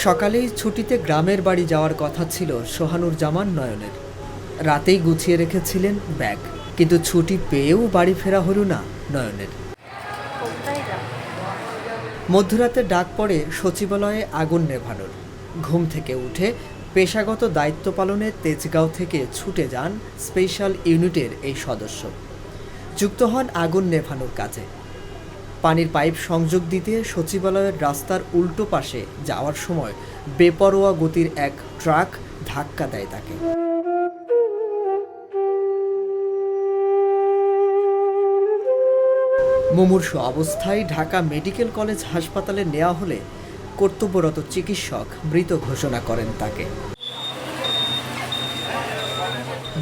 সকালেই ছুটিতে গ্রামের বাড়ি যাওয়ার কথা ছিল সোহানুর জামান নয়নের। রাতেই গুছিয়ে রেখেছিলেন ব্যাগ, কিন্তু ছুটি পেয়েও বাড়ি ফেরা হলো না নয়নের। মধ্যরাতে ডাক পড়ে সচিবালয়ে আগুন নেভানোর। ঘুম থেকে উঠে পেশাগত দায়িত্ব পালনে তেজগাঁও থেকে ছুটে যান স্পেশাল ইউনিটের এই সদস্য। যুক্ত হন আগুন নেভানোর কাজে। পানির পাইপ সংযোগ দিতে সচিবালয়ের রাস্তার উল্টো পাশে যাওয়ার সময় বেপরোয়া গতির এক ট্রাক ধাক্কা দেয় তাকে। মুমূর্ষু অবস্থায় ঢাকা মেডিকেল কলেজ হাসপাতালে নেওয়া হলে কর্তব্যরত চিকিৎসক মৃত ঘোষণা করেন তাকে।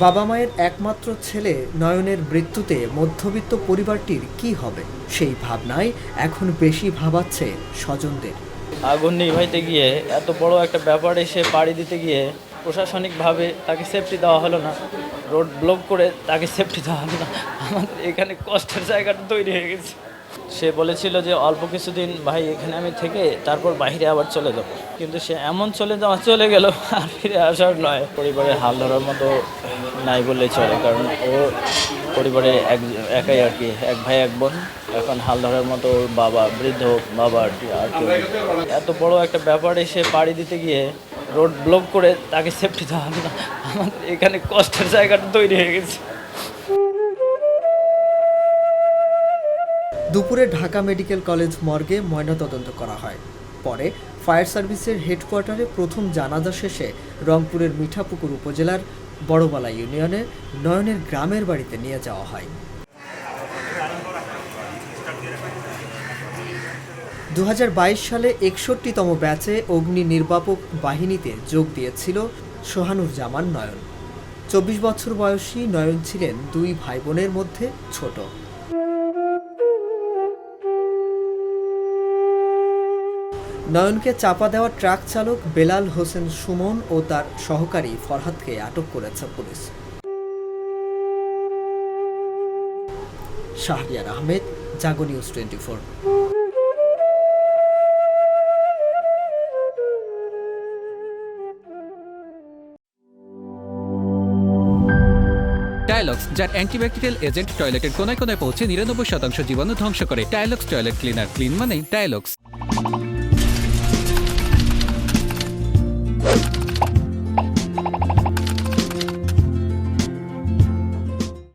বাবা মায়ের একমাত্র ছেলে নয়নের মৃত্যুতে মধ্যবিত্ত পরিবারটির কি হবে সেই ভাবনায় এখন বেশি ভাবাচ্ছে স্বজনদের। আগুন নিভাইতে গিয়ে এত বড় একটা ব্যাপার এসে পাড়ি দিতে গিয়ে প্রশাসনিকভাবে তাকে সেফটি দেওয়া হলো না, রোড ব্লক করে তাকে সেফটি দেওয়া হলো না। আমাদের এখানে কষ্টের জায়গাটা তৈরি হয়ে গেছে। সে বলেছিল যে অল্প কিছুদিন ভাই এখানে আমি থেকে তারপর বাইরে আবার চলে যাব, কিন্তু সে এমন চলে গেল আর ফিরে আসার নয়। পরিবারের হাল ধরার মতো নাই বললেই চলে, কারণ ও পরিবারে একাই আর কি, এক ভাই এক বোন। এখন হাল ধরার মতো ওর বাবা, বৃদ্ধ বাবা আর কি, এত বড় একটা ব্যাপার এসে পাড়ি দিতে গিয়ে রোড ব্লক করে তাকে সেফটি দেওয়া হলো না। আমাদের এখানে কষ্টের জায়গাটা তৈরি হয়ে গেছে। দুপুরে ঢাকা মেডিকেল কলেজ মর্গে ময়নাতদন্ত করা হয়। পরে ফায়ার সার্ভিসের হেডকোয়ার্টারে প্রথম জানাজা শেষে রংপুরের মিঠাপুকুর উপজেলার বড়বালা ইউনিয়নে নয়নের গ্রামের বাড়িতে নিয়ে যাওয়া হয়। 2022 সালে 61তম ব্যাচে অগ্নি নির্বাপক বাহিনীতে যোগ দিয়েছিল সোহানুর জামান নয়ন। 24 বছর বয়সী নয়ন ছিলেন দুই ভাই বোনের মধ্যে ছোট। নয়নকে চাপা দেওয়া ট্রাক চালক বেলাল হোসেন সুমন ও তার সহকারী ফরহাদকে আটক করেছে পুলিশ। শাহরিয়ার আহমেদ, জাগো নিউজ 24। টাইলক্স, যার অ্যান্টিব্যাকটেরিয়াল এজেন্ট টয়লেটের কোনায় কোনায় পৌঁছে 99% জীবাণু ধ্বংস করে। টাইলক্স টয়লেট ক্লিনার, ক্লিন মানে টাইলক্স।